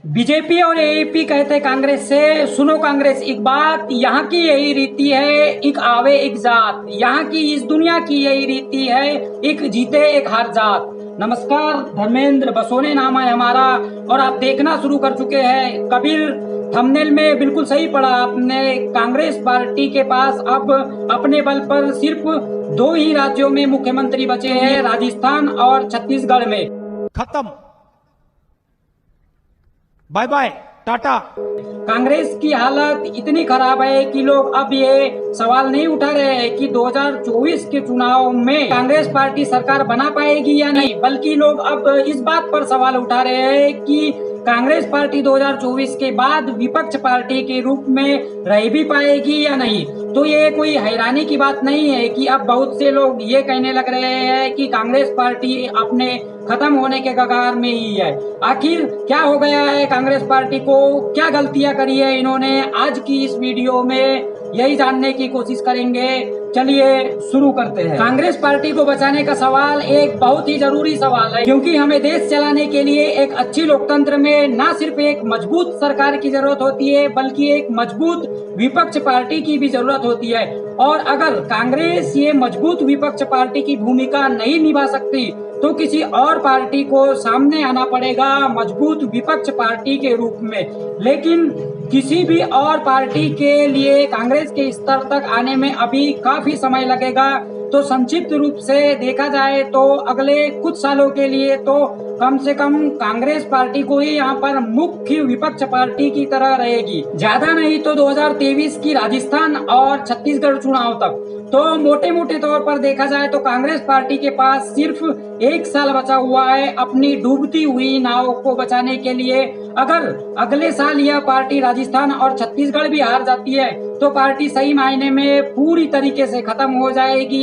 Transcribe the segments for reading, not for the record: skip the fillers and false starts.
BJP और AAP कहते कांग्रेस से, सुनो कांग्रेस एक बात, यहाँ की यही रीति है, एक आवे एक जात। यहाँ की इस दुनिया की यही रीति है, एक जीते एक हार जात। नमस्कार, धर्मेंद्र बसोने नाम है हमारा और आप देखना शुरू कर चुके हैं कबीर। थंबनेल में बिल्कुल सही पढ़ा आपने। कांग्रेस पार्टी के पास अब अपने बल पर सिर्फ दो ही राज्यों में मुख्यमंत्री बचे हैं, राजस्थान और छत्तीसगढ़ में। खत्म, बाय बाय, टाटा। कांग्रेस की हालत इतनी खराब है कि लोग अब ये सवाल नहीं उठा रहे हैं कि 2024 के चुनाव में कांग्रेस पार्टी सरकार बना पाएगी या नहीं, बल्कि लोग अब इस बात पर सवाल उठा रहे हैं कि कांग्रेस पार्टी 2024 के बाद विपक्ष पार्टी के रूप में रह भी पाएगी या नहीं। तो ये कोई हैरानी की बात नहीं है कि अब बहुत से लोग ये कहने लग रहे हैं कि कांग्रेस पार्टी अपने खत्म होने के कगार में ही है। आखिर क्या हो गया है कांग्रेस पार्टी को, क्या गलतियां करी है इन्होंने, आज की इस वीडियो में यही जानने की कोशिश करेंगे। चलिए शुरू करते हैं। कांग्रेस पार्टी को बचाने का सवाल एक बहुत ही जरूरी सवाल है, क्योंकि हमें देश चलाने के लिए एक अच्छी लोकतंत्र में न सिर्फ एक मजबूत सरकार की जरूरत होती है, बल्कि एक मजबूत विपक्ष पार्टी की भी जरूरत होती है। और अगर कांग्रेस ये मजबूत विपक्ष पार्टी की भूमिका नहीं निभा सकती तो किसी और पार्टी को सामने आना पड़ेगा मजबूत विपक्ष पार्टी के रूप में। लेकिन किसी भी और पार्टी के लिए कांग्रेस के स्तर तक आने में अभी काफी समय लगेगा। तो संक्षिप्त रूप से देखा जाए तो अगले कुछ सालों के लिए तो कम से कम कांग्रेस पार्टी को ही यहाँ पर मुख्य विपक्ष पार्टी की तरह रहेगी, ज्यादा नहीं तो 2023 की राजस्थान और छत्तीसगढ़ चुनाव तक। तो मोटे मोटे तौर पर देखा जाए तो कांग्रेस पार्टी के पास सिर्फ एक साल बचा हुआ है अपनी डूबती हुई नाव को बचाने के लिए। अगर अगले साल यह पार्टी राजस्थान और छत्तीसगढ़ भी हार जाती है तो पार्टी सही मायने में पूरी तरीके से खत्म हो जाएगी।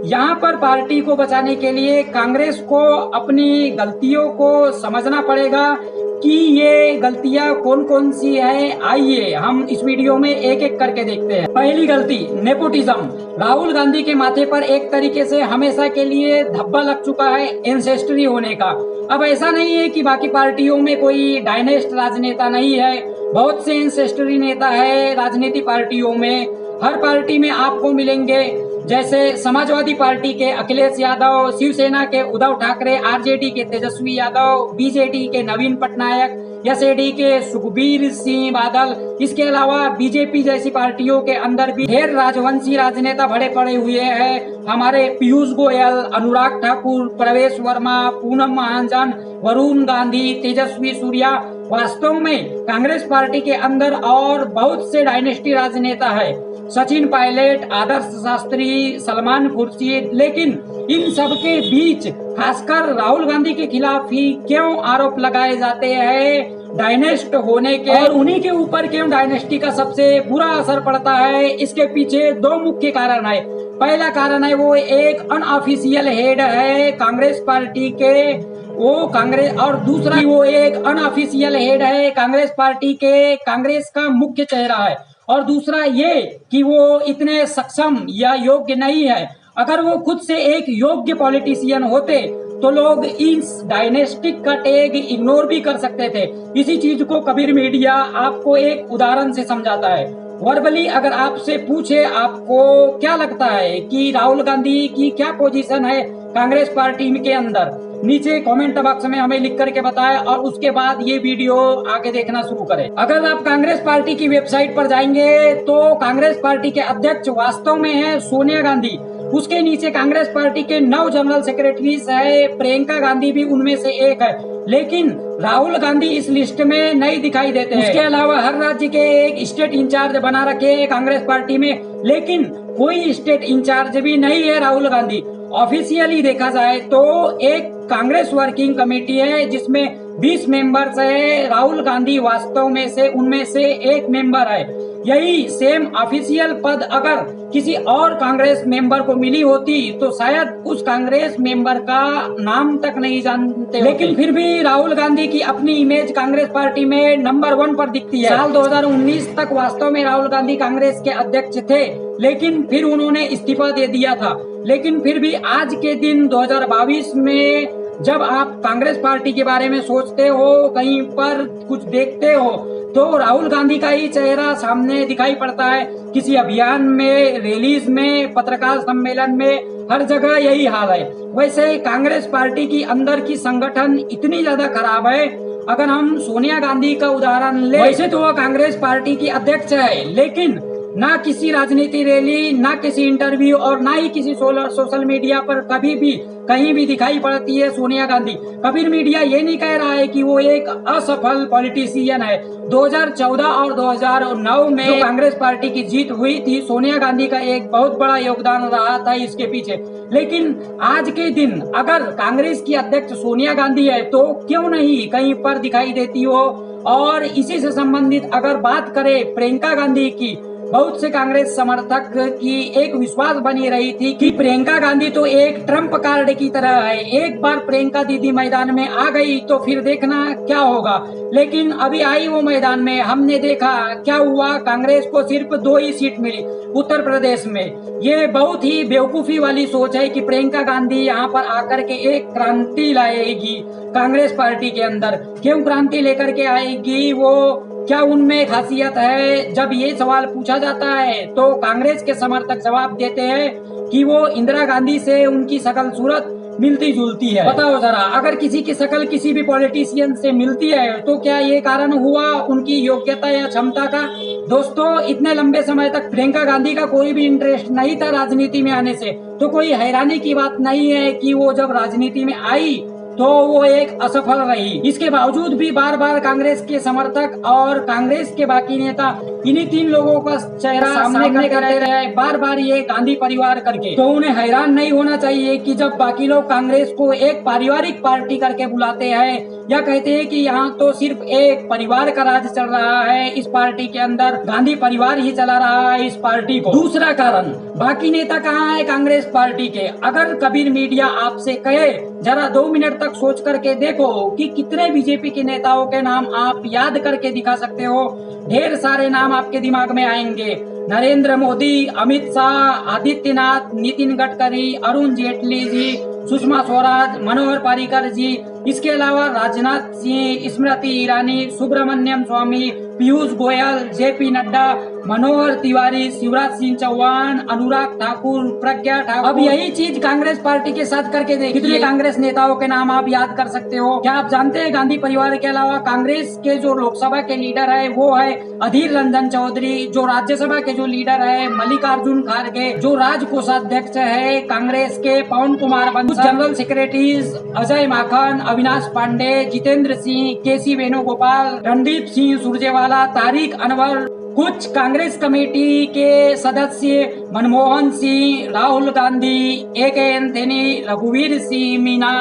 यहाँ पर पार्टी को बचाने के लिए कांग्रेस को अपनी गलतियों को समझना पड़ेगा कि ये गलतियां कौन कौन सी है। आइए हम इस वीडियो में एक एक करके देखते हैं। पहली गलती, नेपोटिज्म। राहुल गांधी के माथे पर एक तरीके से हमेशा के लिए धब्बा लग चुका है एंसेस्ट्री होने का। अब ऐसा नहीं है कि बाकी पार्टियों में कोई डायनेस्ट राजनेता नहीं है, बहुत से एंसेस्ट्री नेता है राजनीति पार्टियों में। हर पार्टी में आपको मिलेंगे, जैसे समाजवादी पार्टी के अखिलेश यादव, शिवसेना के उद्धव ठाकरे, आरजेडी के तेजस्वी यादव, बीजेडी के नवीन पटनायक, एसएडी के सुखबीर सिंह बादल। इसके अलावा बीजेपी जैसी पार्टियों के अंदर भी ढेर राजवंशी राजनेता भरे पड़े हुए हैं। हमारे पीयूष गोयल, अनुराग ठाकुर, प्रवेश वर्मा, पूनम महाजन, वरुण गांधी, तेजस्वी सूर्या। वास्तव में कांग्रेस पार्टी के अंदर और बहुत से डायनेस्टी राजनेता है, सचिन पायलट, आदर्श शास्त्री, सलमान खुर्शीद। लेकिन इन सब के बीच खासकर राहुल गांधी के खिलाफ ही क्यों आरोप लगाए जाते हैं डायनेस्ट होने के, और उन्हीं के ऊपर क्यों डायनेस्टी का सबसे बुरा असर पड़ता है? इसके पीछे दो मुख्य कारण है। पहला कारण है वो एक अनऑफिशियल हेड है कांग्रेस पार्टी के, वो कांग्रेस, और दूसरा वो एक अनऑफिशियल हेड है कांग्रेस पार्टी के, कांग्रेस का मुख्य चेहरा है। और दूसरा ये कि वो इतने सक्षम या योग्य नहीं है। अगर वो खुद से एक योग्य पॉलिटिशियन होते तो लोग इस डायनेस्टिक का टैग इग्नोर भी कर सकते थे। इसी चीज को कबीर मीडिया आपको एक उदाहरण से समझाता है। वर्बली अगर आपसे पूछे आपको क्या लगता है कि राहुल गांधी की क्या पोजीशन है कांग्रेस पार्टी के अंदर, नीचे कमेंट बॉक्स में हमें लिख करके बताएं और उसके बाद ये वीडियो आगे देखना शुरू करें। अगर आप कांग्रेस पार्टी की वेबसाइट पर जाएंगे तो कांग्रेस पार्टी के अध्यक्ष वास्तव में है सोनिया गांधी। उसके नीचे कांग्रेस पार्टी के 9 जनरल सेक्रेटरीज है, प्रियंका गांधी भी उनमें से एक है, लेकिन राहुल गांधी इस लिस्ट में नहीं दिखाई देते हैं। उसके अलावा हर राज्य के एक स्टेट इंचार्ज बना रखे हैं कांग्रेस पार्टी में, लेकिन कोई स्टेट इंचार्ज भी नहीं है राहुल गांधी। ऑफिशियली देखा जाए तो एक कांग्रेस वर्किंग कमेटी है जिसमें 20 मेंबर्स है, राहुल गांधी वास्तव में से उनमें से एक मेंबर है। यही सेम ऑफिशियल पद अगर किसी और कांग्रेस मेंबर को मिली होती तो शायद उस कांग्रेस मेंबर का नाम तक नहीं जानते, लेकिन फिर भी राहुल गांधी की अपनी इमेज कांग्रेस पार्टी में नंबर 1 पर दिखती है। साल 2019 तक वास्तव में राहुल गांधी कांग्रेस के अध्यक्ष थे, लेकिन फिर उन्होंने इस्तीफा दे दिया था। लेकिन फिर भी आज के दिन 2022 में जब आप कांग्रेस पार्टी के बारे में सोचते हो, कहीं पर कुछ देखते हो, तो राहुल गांधी का ही चेहरा सामने दिखाई पड़ता है। किसी अभियान में, रैलीज में, पत्रकार सम्मेलन में, हर जगह यही हाल है। वैसे कांग्रेस पार्टी की अंदर की संगठन इतनी ज्यादा खराब है। अगर हम सोनिया गांधी का उदाहरण ले, वैसे तो वह कांग्रेस पार्टी की अध्यक्ष है, लेकिन ना किसी राजनीति रैली, ना किसी इंटरव्यू और ना ही किसी सोशल मीडिया पर कभी भी कहीं भी दिखाई पड़ती है सोनिया गांधी। कबीर मीडिया ये नहीं कह रहा है कि वो एक असफल पॉलिटिशियन है। 2014 और 2009 में जो कांग्रेस पार्टी की जीत हुई थी, सोनिया गांधी का एक बहुत बड़ा योगदान रहा था इसके पीछे। लेकिन आज के दिन अगर कांग्रेस की अध्यक्ष सोनिया गांधी है तो क्यों नहीं कहीं पर दिखाई देती हो। और इसी से संबंधित अगर बात करें प्रियंका गांधी की, बहुत से कांग्रेस समर्थक की एक विश्वास बनी रही थी कि प्रियंका गांधी तो एक ट्रम्प कार्ड की तरह है, एक बार प्रियंका दीदी मैदान में आ गई तो फिर देखना क्या होगा। लेकिन अभी आई वो मैदान में, हमने देखा क्या हुआ। कांग्रेस को सिर्फ 2 ही सीट मिली उत्तर प्रदेश में। ये बहुत ही बेवकूफी वाली सोच है कि प्रियंका गांधी यहाँ पर आकर के एक क्रांति लाएगी कांग्रेस पार्टी के अंदर। क्यों क्रांति लेकर के आएगी, वो क्या उनमें खासियत है। जब ये सवाल पूछा जाता है तो कांग्रेस के समर्थक जवाब देते हैं कि वो इंदिरा गांधी से उनकी शकल सूरत मिलती जुलती है। बताओ जरा, अगर किसी की शकल किसी भी पॉलिटिशियन से मिलती है तो क्या ये कारण हुआ उनकी योग्यता या क्षमता का। दोस्तों, इतने लंबे समय तक प्रियंका गांधी का कोई भी इंटरेस्ट नहीं था राजनीति में आने से, तो कोई हैरानी की बात नहीं है कि वो जब राजनीति में आई तो वो एक असफल रही। इसके बावजूद भी बार बार कांग्रेस के समर्थक और कांग्रेस के बाकी नेता इन्हीं 3 लोगों का चेहरा सामने करते रहे, बार बार ये गांधी परिवार करके। तो उन्हें हैरान नहीं होना चाहिए कि जब बाकी लोग कांग्रेस को एक पारिवारिक पार्टी करके बुलाते हैं या कहते हैं कि यहाँ तो सिर्फ एक परिवार का राज चल रहा है, इस पार्टी के अंदर गांधी परिवार ही चला रहा है इस पार्टी को। दूसरा कारण, बाकी नेता कहाँ है कांग्रेस पार्टी के। अगर कबीर मीडिया आपसे कहे जरा 2 मिनट तक सोच करके देखो कि कितने बीजेपी के नेताओं के नाम आप याद करके दिखा सकते हो। ढेर सारे नाम आपके दिमाग में आएंगे। नरेंद्र मोदी, अमित शाह, आदित्यनाथ, नितिन गडकरी, अरुण जेटली जी, सुषमा स्वराज, मनोहर पर्रिकर जी, इसके अलावा राजनाथ सिंह, स्मृति ईरानी, सुब्रमण्यम स्वामी, पीयूष गोयल, जेपी नड्डा, मनोहर तिवारी, शिवराज सिंह चौहान, अनुराग ठाकुर, प्रज्ञा ठाकुर। अब यही चीज कांग्रेस पार्टी के साथ करके देखिए, कितने कांग्रेस नेताओं के नाम आप याद कर सकते हो। क्या आप जानते हैं गांधी परिवार के अलावा कांग्रेस के जो लोकसभा के लीडर है वो है अधीर रंजन चौधरी, जो राज्यसभा के जो लीडर है मल्लिकार्जुन खड़गे, जो राज्य कोषाध्यक्ष है कांग्रेस के पवन कुमार बंसल, जनरल सेक्रेटरीज अजय माखन, अविनाश पांडे, जितेंद्र सिंह, केसी वेणुगोपाल, रणदीप सिंह सुरजेवाला, तारिक अनवर, कुछ कांग्रेस कमेटी के सदस्य मनमोहन सिंह, राहुल गांधी, AK एंथनी, रघुवीर सिंह मीना।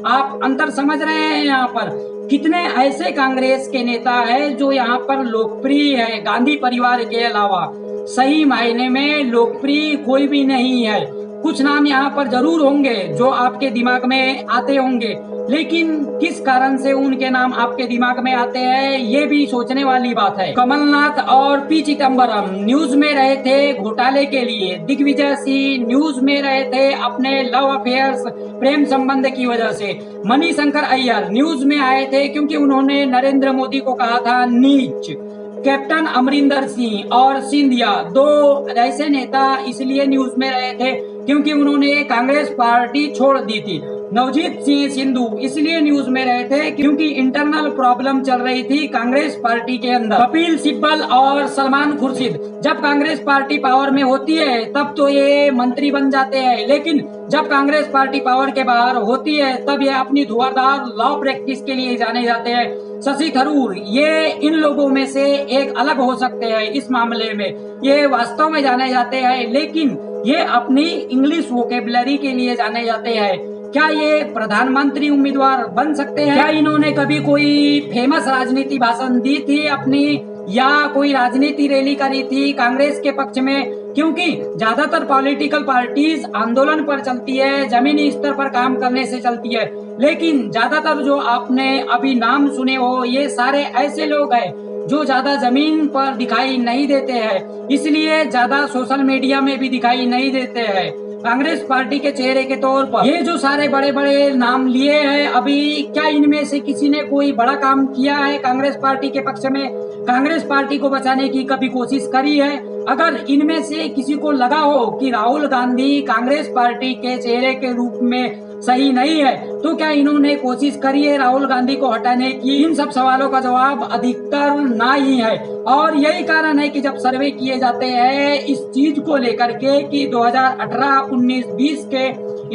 आप अंतर समझ रहे हैं यहाँ पर कितने ऐसे कांग्रेस के नेता है जो यहाँ पर लोकप्रिय है गांधी परिवार के अलावा। सही मायने में लोकप्रिय कोई भी नहीं है। कुछ नाम यहाँ पर जरूर होंगे जो आपके दिमाग में आते होंगे, लेकिन किस कारण से उनके नाम आपके दिमाग में आते हैं ये भी सोचने वाली बात है। कमलनाथ और पी चिदम्बरम न्यूज में रहे थे घोटाले के लिए, दिग्विजय सिंह न्यूज में रहे थे अपने लव अफेयर्स प्रेम संबंध की वजह से, मणिशंकर अय्यर न्यूज में आए थे क्योंकि उन्होंने नरेंद्र मोदी को कहा था नीच। कैप्टन अमरिंदर सिंह और सिंधिया 2 ऐसे नेता इसलिए न्यूज में रहे थे क्योंकि उन्होंने कांग्रेस पार्टी छोड़ दी थी। नवजीत सिंह सिद्धू इसलिए न्यूज में रहे थे क्योंकि इंटरनल प्रॉब्लम चल रही थी कांग्रेस पार्टी के अंदर। कपिल सिब्बल और सलमान खुर्शीद जब कांग्रेस पार्टी पावर में होती है तब तो ये मंत्री बन जाते हैं, लेकिन जब कांग्रेस पार्टी पावर के बाहर होती है तब ये अपनी धुआंधार लॉ प्रैक्टिस के लिए जाने जाते हैं। शशि थरूर ये इन लोगों में से एक अलग हो सकते हैं इस मामले में, ये वास्तव में जाने जाते हैं, लेकिन ये अपनी इंग्लिश वोकेबलरी के लिए जाने जाते हैं। क्या ये प्रधानमंत्री उम्मीदवार बन सकते हैं? क्या इन्होंने कभी कोई फेमस राजनीति भाषण दी थी अपनी, या कोई राजनीति रैली करी थी कांग्रेस के पक्ष में? क्योंकि ज्यादातर पॉलिटिकल पार्टीज आंदोलन पर चलती है, जमीनी स्तर पर काम करने से चलती है, लेकिन ज्यादातर जो आपने अभी नाम सुने हो ये सारे ऐसे लोग हैं जो ज्यादा जमीन पर दिखाई नहीं देते हैं, इसलिए ज्यादा सोशल मीडिया में भी दिखाई नहीं देते हैं। कांग्रेस पार्टी के चेहरे के तौर पर ये जो सारे बड़े बड़े नाम लिए हैं, अभी क्या इनमें से किसी ने कोई बड़ा काम किया है कांग्रेस पार्टी के पक्ष में? कांग्रेस पार्टी को बचाने की कभी कोशिश करी है? अगर इनमें से किसी को लगा हो कि राहुल गांधी कांग्रेस पार्टी के चेहरे के रूप में सही नहीं है, तो क्या इन्होंने कोशिश करी है राहुल गांधी को हटाने की? इन सब सवालों का जवाब अधिकतर ना ही है। और यही कारण है कि जब सर्वे किए जाते हैं इस चीज को लेकर के कि 2018, 19, 20 के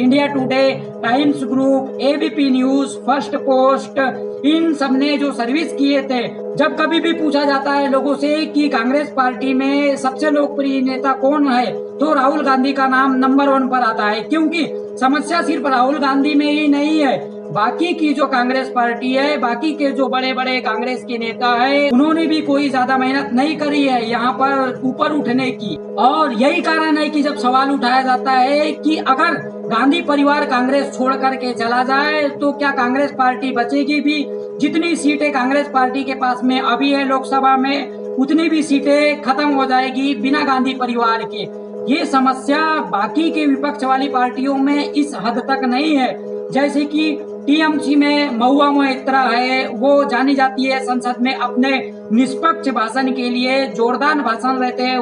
India Today, Times Group, ABP News, First Post, इन सब ने जो सर्विस किए थे, जब कभी भी पूछा जाता है लोगों से कि कांग्रेस पार्टी में सबसे लोकप्रिय नेता कौन है, तो राहुल गांधी का नाम नंबर 1 पर आता है। क्योंकि समस्या सिर्फ राहुल गांधी में ही नहीं है, बाकी की जो कांग्रेस पार्टी है, बाकी के जो बड़े बड़े कांग्रेस के नेता है, उन्होंने भी कोई ज्यादा मेहनत नहीं करी है यहाँ पर ऊपर उठने की। और यही कारण है कि जब सवाल उठाया जाता है कि अगर गांधी परिवार कांग्रेस छोड़ करके चला जाए तो क्या कांग्रेस पार्टी बचेगी भी? जितनी सीटें कांग्रेस पार्टी के पास में अभी है लोकसभा में, उतनी भी सीटें खत्म हो जाएगी बिना गांधी परिवार के। ये समस्या बाकी के विपक्ष वाली पार्टियों में इस हद तक नहीं है। जैसे कि टीएमसी में महुआ मोइत्रा है, वो जानी जाती है संसद में अपने निष्पक्ष भाषण के लिए, जोरदार भाषण रहते हैं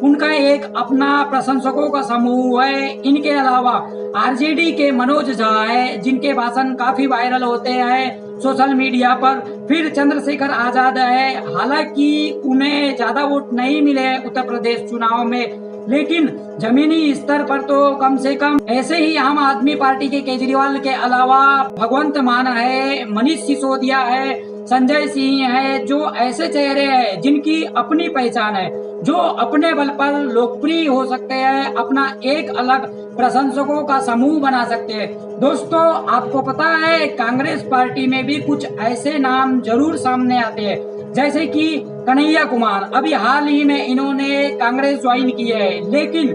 उनका एक अपना प्रशंसकों का समूह है। इनके अलावा आरजेडी के मनोज झा है, जिनके भाषण काफी वायरल होते हैं सोशल मीडिया पर। फिर चंद्रशेखर आजाद है, हालांकि उन्हें ज्यादा वोट नहीं मिले उत्तर प्रदेश चुनाव में, लेकिन जमीनी स्तर पर तो कम से कम। ऐसे ही आम आदमी पार्टी के केजरीवाल के अलावा भगवंत मान है, मनीष सिसोदिया है, संजय सिंह है, जो ऐसे चेहरे हैं जिनकी अपनी पहचान है, जो अपने बल पर लोकप्रिय हो सकते हैं, अपना एक अलग प्रशंसकों का समूह बना सकते हैं। दोस्तों, आपको पता है कांग्रेस पार्टी में भी कुछ ऐसे नाम जरूर सामने आते हैं, जैसे कि कन्हैया कुमार। अभी हाल ही में इन्होंने कांग्रेस ज्वाइन की है, लेकिन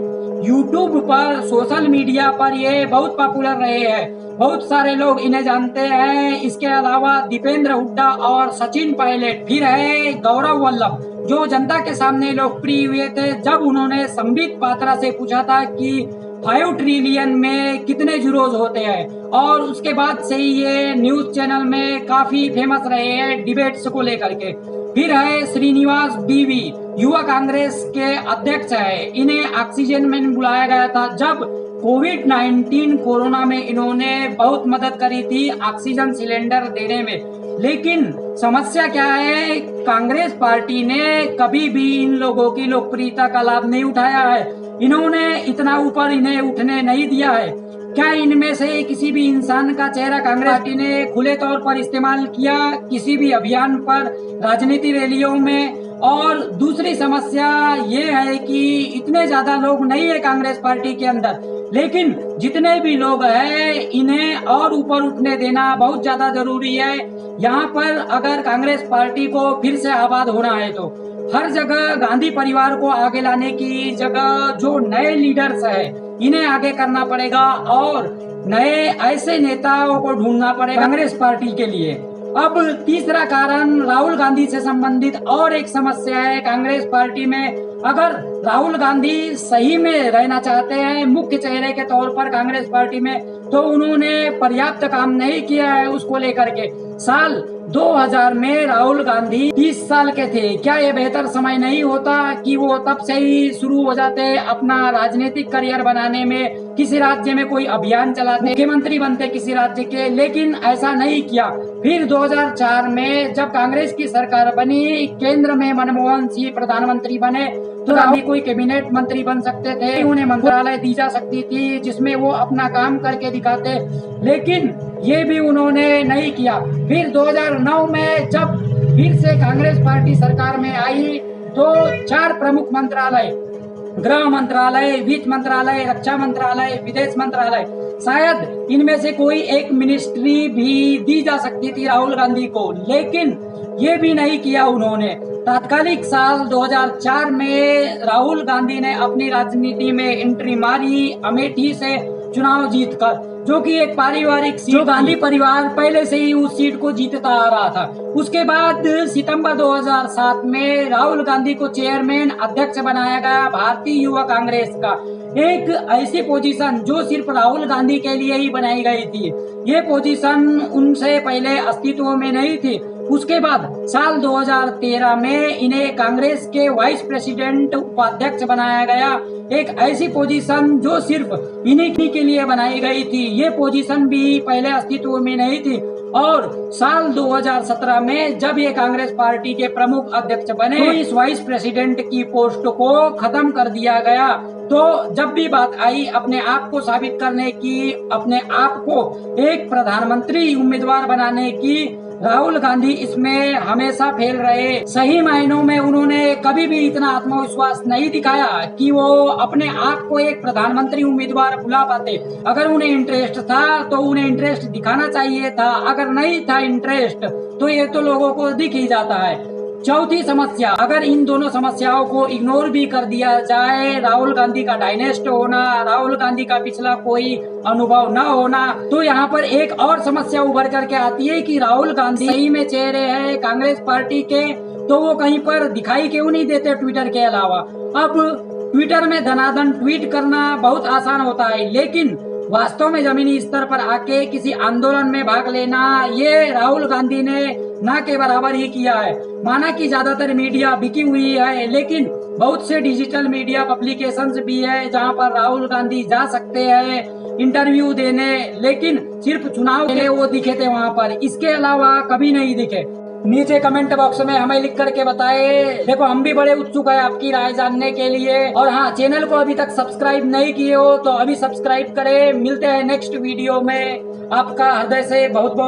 यूट्यूब पर, सोशल मीडिया पर ये बहुत पॉपुलर रहे हैं, बहुत सारे लोग इन्हें जानते हैं। इसके अलावा दीपेंद्र हुड्डा और सचिन पायलट। फिर है गौरव वल्लभ, जो जनता के सामने लोकप्रिय हुए थे जब उन्होंने संबित पात्रा से पूछा था कि 5 ट्रिलियन में कितने जीरोज होते हैं, और उसके बाद से ही ये न्यूज चैनल में काफी फेमस रहे हैं डिबेट्स को लेकर के। फिर है श्रीनिवास बीवी, युवा कांग्रेस के अध्यक्ष है। इन्हें ऑक्सीजन में बुलाया गया था जब कोविड-19 कोरोना में इन्होंने बहुत मदद करी थी ऑक्सीजन सिलेंडर देने में। लेकिन समस्या क्या है, कांग्रेस पार्टी ने कभी भी इन लोगों की लोकप्रियता का लाभ नहीं उठाया है। इन्होंने इतना ऊपर इन्हें उठने नहीं दिया है। क्या इनमें से किसी भी इंसान का चेहरा कांग्रेस पार्टी ने खुले तौर पर इस्तेमाल किया किसी भी अभियान पर, राजनीति रैलियों में? और दूसरी समस्या ये है कि इतने ज्यादा लोग नहीं है कांग्रेस पार्टी के अंदर, लेकिन जितने भी लोग हैं इन्हें और ऊपर उठने देना बहुत ज्यादा जरूरी है। यहाँ पर अगर कांग्रेस पार्टी को फिर से आबाद होना है तो हर जगह गांधी परिवार को आगे लाने की जगह जो नए लीडर्स है इन्हें आगे करना पड़ेगा, और नए ऐसे नेताओं को ढूंढना पड़ेगा कांग्रेस पार्टी के लिए। अब तीसरा कारण राहुल गांधी से संबंधित और एक समस्या है कांग्रेस पार्टी में। अगर राहुल गांधी सही में रहना चाहते हैं मुख्य चेहरे के तौर पर कांग्रेस पार्टी में, तो उन्होंने पर्याप्त काम नहीं किया है उसको लेकर के। साल 2000 में राहुल गांधी 30 साल के थे। क्या ये बेहतर समय नहीं होता कि वो तब से ही शुरू हो जाते अपना राजनीतिक करियर बनाने में, किसी राज्य में कोई अभियान चलाते, मुख्यमंत्री बनते किसी राज्य के? लेकिन ऐसा नहीं किया। फिर 2004 में जब कांग्रेस की सरकार बनी, केंद्र में मनमोहन सिंह प्रधानमंत्री बने, तो अभी कोई कैबिनेट मंत्री बन सकते थे, उन्हें मंत्रालय दी जा सकती थी जिसमें वो अपना काम करके दिखाते, लेकिन ये भी उन्होंने नहीं किया। फिर 2009 में जब फिर से कांग्रेस पार्टी सरकार में आई तो 4 प्रमुख मंत्रालय, गृह मंत्रालय, वित्त मंत्रालय, रक्षा मंत्रालय, विदेश मंत्रालय, शायद इनमें से कोई एक मिनिस्ट्री भी दी जा सकती थी राहुल गांधी को, लेकिन ये भी नहीं किया उन्होंने। तात्कालिक साल 2004 में राहुल गांधी ने अपनी राजनीति में एंट्री मारी अमेठी से चुनाव जीतकर, जो कि एक पारिवारिक सीट, जो गांधी परिवार पहले से ही उस सीट को जीतता आ रहा था। उसके बाद सितंबर 2007 में राहुल गांधी को चेयरमैन अध्यक्ष बनाया गया भारतीय युवा कांग्रेस का। एक ऐसी पोजीशन जो सिर्फ राहुल गांधी के लिए ही बनाई गई थी। ये पोजीशन उनसे पहले अस्तित्व में नहीं थी। उसके बाद साल 2013 में इन्हें कांग्रेस के वाइस प्रेसिडेंट उपाध्यक्ष बनाया गया। एक ऐसी पोजीशन जो सिर्फ इन्हीं के लिए बनाई गई थी। ये पोजीशन भी पहले अस्तित्व में नहीं थी और साल 2017 में जब ये कांग्रेस पार्टी के प्रमुख अध्यक्ष बने तो इस वाइस प्रेसिडेंट की पोस्ट को खत्म कर दिया गया। तो जब भी बात आई अपने आप को साबित करने की, अपने आप को एक प्रधानमंत्री उम्मीदवार बनाने की, राहुल गांधी इसमें हमेशा फेल रहे। सही मायनों में उन्होंने कभी भी इतना आत्मविश्वास नहीं दिखाया कि वो अपने आप को एक प्रधानमंत्री उम्मीदवार बुला पाते। अगर उन्हें इंटरेस्ट था तो उन्हें इंटरेस्ट दिखाना चाहिए था, अगर नहीं था इंटरेस्ट तो ये तो लोगों को दिख ही जाता है। चौथी समस्या, अगर इन दोनों समस्याओं को इग्नोर भी कर दिया जाए, राहुल गांधी का डायनेस्ट होना, राहुल गांधी का पिछला कोई अनुभव न होना, तो यहाँ पर एक और समस्या उभर करके आती है कि राहुल गांधी सही में चेहरे हैं कांग्रेस पार्टी के, तो वो कहीं पर दिखाई क्यों नहीं देते ट्विटर के अलावा। अब ट्विटर में धनाधन ट्वीट करना बहुत आसान होता है, लेकिन वास्तव में जमीनी स्तर पर आके किसी आंदोलन में भाग लेना, ये राहुल गांधी ने ना के बराबर ही किया है। माना कि ज्यादातर मीडिया बिकी हुई है, लेकिन बहुत से डिजिटल मीडिया पब्लिकेशंस भी है जहां पर राहुल गांधी जा सकते हैं इंटरव्यू देने, लेकिन सिर्फ चुनाव के लिए वो दिखे थे वहां पर, इसके अलावा कभी नहीं दिखे। नीचे कमेंट बॉक्स में हमें लिख करके बताए। देखो हम भी बड़े उत्सुक है आपकी राय जानने के लिए। और हाँ, चैनल को अभी तक सब्सक्राइब नहीं किए हो तो अभी सब्सक्राइब करें। मिलते हैं नेक्स्ट वीडियो में। आपका हृदय से बहुत बहुत